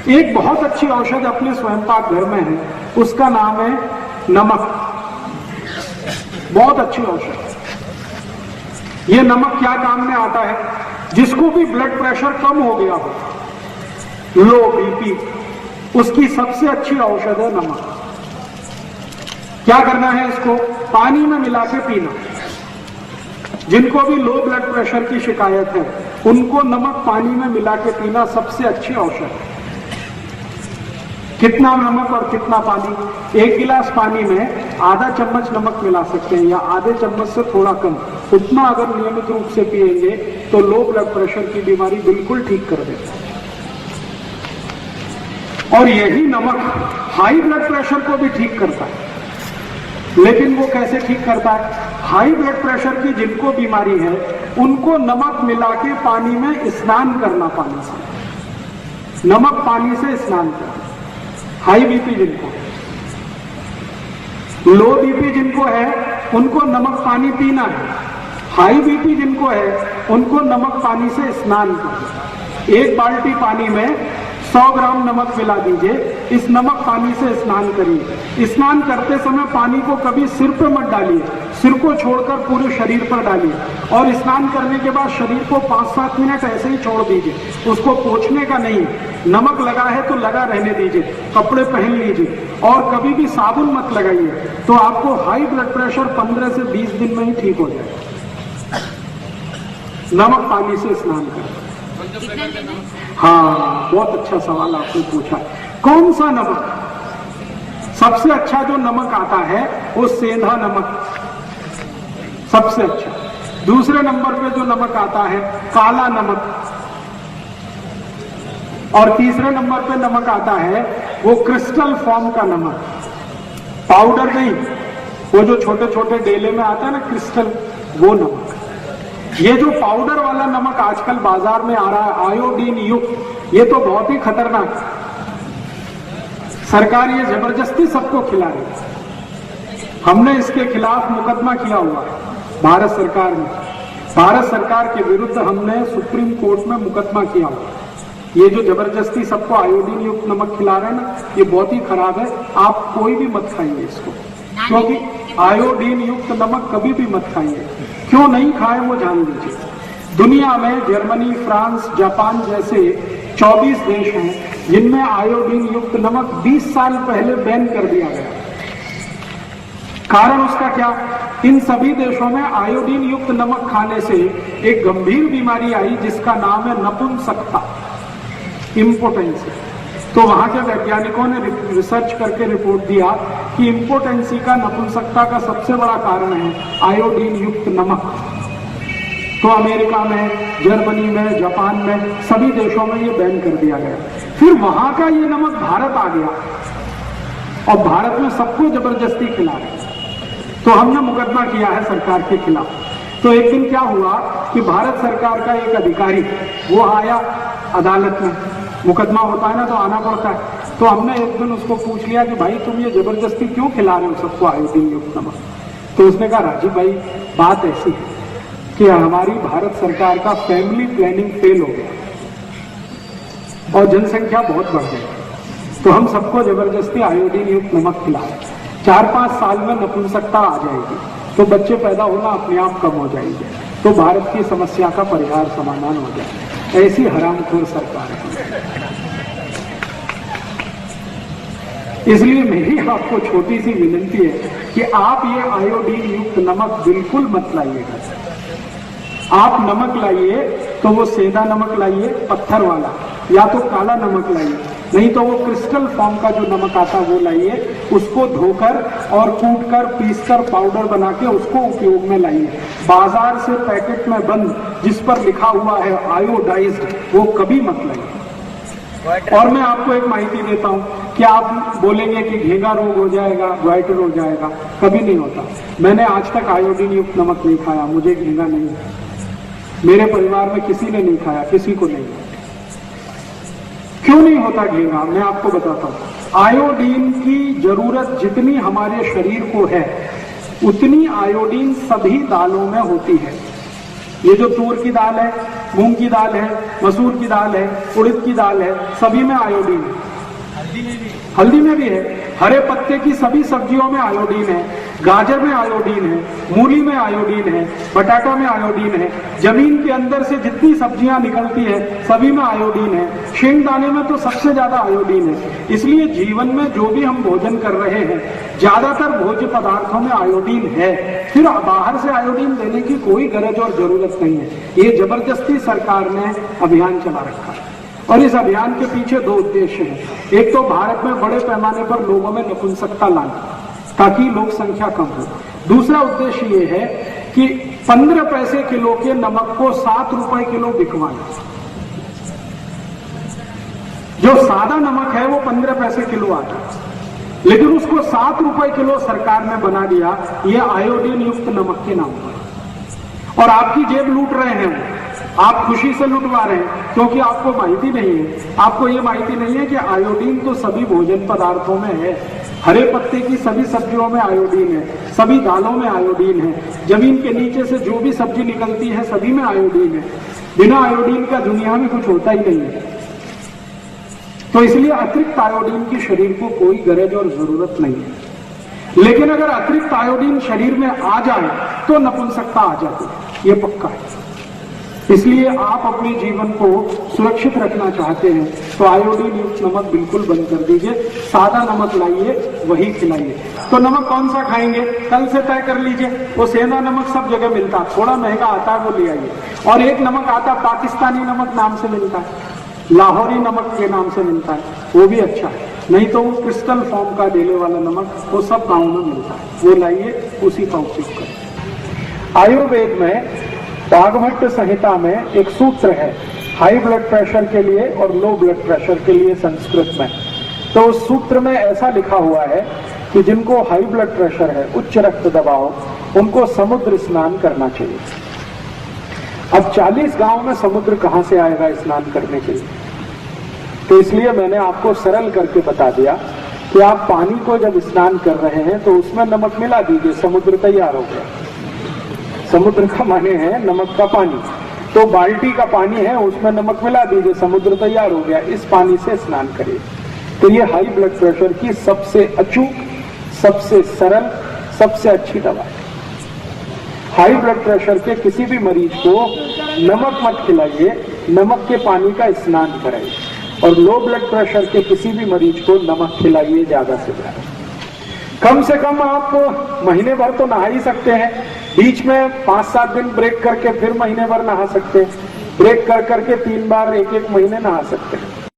एक बहुत अच्छी औषध अपने स्वयं पाक घर में है, उसका नाम है नमक। बहुत अच्छी औषध। यह नमक क्या काम में आता है? जिसको भी ब्लड प्रेशर कम हो गया हो, लो बीपी, उसकी सबसे अच्छी औषध है नमक। क्या करना है? इसको पानी में मिला के पीना। जिनको भी लो ब्लड प्रेशर की शिकायत है, उनको नमक पानी में मिला के पीना सबसे अच्छी औषध है। कितना नमक और कितना पानी? 1 गिलास पानी में आधा चम्मच नमक मिला सकते हैं या आधे चम्मच से थोड़ा कम। उतना अगर नियमित रूप से पिएंगे तो लो ब्लड प्रेशर की बीमारी बिल्कुल ठीक कर देता है। और यही नमक हाई ब्लड प्रेशर को भी ठीक करता है। लेकिन वो कैसे ठीक करता है? हाई ब्लड प्रेशर की जिनको बीमारी है, उनको नमक मिला के पानी में स्नान करना, पानी से, नमक पानी से स्नान करना। हाई बीपी जिनको, लो बीपी जिनको है, उनको नमक पानी पीना है। हाई बीपी जिनको है, उनको नमक पानी से स्नान करना। 1 बाल्टी पानी में 100 ग्राम नमक मिला दीजिए, इस नमक पानी से स्नान करिए। स्नान करते समय पानी को कभी सिर पर मत डालिए, सिर को छोड़कर पूरे शरीर पर डालिए। और स्नान करने के बाद शरीर को 5-7 मिनट ऐसे ही छोड़ दीजिए, उसको पोंछने का नहीं। नमक लगा है तो लगा रहने दीजिए, कपड़े पहन लीजिए और कभी भी साबुन मत लगाइए। तो आपको हाई ब्लड प्रेशर 15 से 20 दिन में ही ठीक हो जाएगा। नमक पानी से स्नान करें। हाँ, बहुत अच्छा सवाल आपने पूछा। कौन सा नमक? सबसे अच्छा जो नमक आता है वो सेंधा नमक, सबसे अच्छा। दूसरे नंबर पे जो नमक आता है काला नमक, और तीसरे नंबर पे नमक आता है वो क्रिस्टल फॉर्म का नमक, पाउडर नहीं, वो जो छोटे छोटे डेले में आता है ना क्रिस्टल, वो नमक। ये जो पाउडर वाला नमक आजकल बाजार में आ रहा है आयोडीन युक्त, ये तो बहुत ही खतरनाक है। सरकार ये जबरदस्ती सबको खिला रही है। हमने इसके खिलाफ मुकदमा किया हुआ है भारत सरकार में। भारत सरकार के विरुद्ध हमने सुप्रीम कोर्ट में मुकदमा किया हुआ है। ये जो जबरदस्ती सबको आयोडीन युक्त नमक खिला रहे हैं ना, ये बहुत ही खराब है। आप कोई भी मत खाइए इसको, क्योंकि आयोडीन युक्त नमक कभी भी मत खाइए। क्यों नहीं खाए वो जान लीजिए। दुनिया में जर्मनी, फ्रांस, जापान जैसे 24 देश हैं जिनमें आयोडीन युक्त नमक 20 साल पहले बैन कर दिया गया। कारण उसका क्या? इन सभी देशों में आयोडीन युक्त नमक खाने से एक गंभीर बीमारी आई जिसका नाम है नपुंसकता, इम्पोटेंसी। तो वहां के वैज्ञानिकों ने रिसर्च करके रिपोर्ट दिया कि इम्पोटेंसी का, नपुंसकता का सबसे बड़ा कारण है आयोडीन युक्त नमक। तो अमेरिका में, जर्मनी में, जापान में, सभी देशों में ये बैन कर दिया गया। फिर वहां का ये नमक भारत आ गया और भारत में सबको जबरदस्ती खिला रहे। तो हमने मुकदमा किया है सरकार के खिलाफ। तो एक दिन क्या हुआ कि भारत सरकार का एक अधिकारी वो आया अदालत में, मुकदमा होता है ना तो आना पड़ता है। तो हमने एक दिन उसको पूछ लिया कि भाई तुम ये जबरदस्ती क्यों खिला रहे हो सबको आयोडीन युक्त नमक? तो उसने कहा राजीव भाई बात ऐसी है कि हमारी भारत सरकार का फैमिली प्लानिंग फेल हो गया और जनसंख्या बहुत बढ़ गई, तो हम सबको जबरदस्ती आयोडीन युक्त नमक खिला रहे हैं। 4-5 साल में नपुंसकता आ जाएगी तो बच्चे पैदा होना अपने आप कम हो जाएंगे, तो भारत की समस्या का परिहार समाधान हो जाएगा। ऐसी हरामखोर सरकार है। इसलिए मेरी आपको छोटी सी विनती है कि आप ये आयोडीन युक्त नमक बिल्कुल मत लाइएगा। आप नमक लाइए तो वो सेंधा नमक लाइए, पत्थर वाला, या तो काला नमक लाइए, नहीं तो वो क्रिस्टल फॉर्म का जो नमक आता है वो लाइए। उसको धोकर और कूटकर पीसकर पाउडर बना के उसको उपयोग में लाइए। बाजार से पैकेट में बंद जिस पर लिखा हुआ है आयोडाइज्ड, वो कभी मत लाइए। और मैं आपको एक माहिती देता हूं कि आप बोलेंगे कि घेंगा रोग हो जाएगा, ग्वाइटर हो जाएगा, कभी नहीं होता। मैंने आज तक आयोडीन युक्त नमक नहीं खाया, मुझे घेंगा नहीं है। मेरे परिवार में किसी ने नहीं खाया, किसी को नहीं। क्यों नहीं होता घेंगा? मैं आपको बताता हूं। आयोडीन की जरूरत जितनी हमारे शरीर को है उतनी आयोडीन सभी दालों में होती है। ये जो तूर की दाल है, मूंग की दाल है, मसूर की दाल है, उड़द की दाल है, सभी में आयोडीन है। हल्दी में भी है। हरे पत्ते की सभी सब्जियों में आयोडीन है। गाजर में आयोडीन है, मूली में आयोडीन है, बटाटा में आयोडीन है। जमीन के अंदर से जितनी सब्जियां निकलती है सभी में आयोडीन है। शेंगदाने में तो सबसे ज्यादा आयोडीन है। इसलिए जीवन में जो भी हम भोजन कर रहे हैं, ज्यादातर भोज्य पदार्थों में आयोडीन है। फिर बाहर से आयोडीन देने की कोई गरज और जरूरत नहीं है। ये जबरदस्ती सरकार ने अभियान चला रखा है और इस अभियान के पीछे दो उद्देश्य हैं। एक तो भारत में बड़े पैमाने पर लोगों में नपुंसकता लाना ताकि लोक संख्या कम हो। दूसरा उद्देश्य ये है कि 15 पैसे किलो के नमक को 7 रुपए किलो बिकवाना। जो सादा नमक है वो 15 पैसे किलो आता है, लेकिन उसको 7 रुपए किलो सरकार ने बना दिया, ये आयोडीन युक्त नमक के नाम पर। और आपकी जेब लूट रहे हैं, आप खुशी से लुटवा रहे हैं क्योंकि आपको माहिती नहीं है। आपको ये माहिती नहीं है कि आयोडीन तो सभी भोजन पदार्थों में है। हरे पत्ते की सभी सब्जियों में आयोडीन है, सभी दालों में आयोडीन है, जमीन के नीचे से जो भी सब्जी निकलती है सभी में आयोडीन है। बिना आयोडीन का दुनिया में कुछ होता ही नहीं है। तो इसलिए अतिरिक्त आयोडीन की शरीर को कोई गरज और जरूरत नहीं है। लेकिन अगर अतिरिक्त आयोडीन शरीर में आ जाए तो नपुंसकता आ जाती है, ये पक्का है। इसलिए आप अपने जीवन को सुरक्षित रखना चाहते हैं तो आयोडीन युक्त नमक बिल्कुल बंद कर दीजिए। सादा नमक लाइए, वही खिलाइए। तो नमक कौन सा खाएंगे कल से तय कर लीजिए। वो सेंधा नमक सब जगह मिलता है, थोड़ा महंगा आता है, वो ले आइए। और एक नमक आता है पाकिस्तानी नमक नाम से मिलता है, लाहौरी नमक के नाम से मिलता है, वो भी अच्छा है। नहीं तो वो क्रिस्टल फॉर्म का डेले वाला नमक वो सब गाँव में मिलता है, वो लाइए, उसी का उपयोग करें। आयुर्वेद में वाग्भट संहिता में एक सूत्र है हाई ब्लड प्रेशर के लिए और लो ब्लड प्रेशर के लिए संस्कृत में। तो उस सूत्र में ऐसा लिखा हुआ है कि जिनको हाई ब्लड प्रेशर है, उच्च रक्त दबाव, उनको समुद्र स्नान करना चाहिए। अब 40 गांव में समुद्र कहां से आएगा स्नान करने के लिए? तो इसलिए मैंने आपको सरल करके बता दिया कि आप पानी को जब स्नान कर रहे हैं तो उसमें नमक मिला दीजिए, समुद्र तैयार हो गया। समुद्र का माने है नमक का पानी, तो बाल्टी का पानी है उसमें नमक मिला दीजिए, समुद्र तैयार हो गया। इस पानी से स्नान करिए। तो ये हाई ब्लड प्रेशर की सबसे अचूक, सबसे सरल, सबसे अच्छी दवा है। हाई ब्लड प्रेशर के किसी भी मरीज को नमक मत खिलाइए, नमक के पानी का स्नान कराइए। और लो ब्लड प्रेशर के किसी भी मरीज को नमक खिलाइए ज्यादा से ज्यादा। कम से कम आप महीने भर तो नहा ही सकते हैं, बीच में 5-7 दिन ब्रेक करके फिर महीने भर नहा सकते हैं। ब्रेक कर करके 3 बार एक महीने नहा सकते हैं।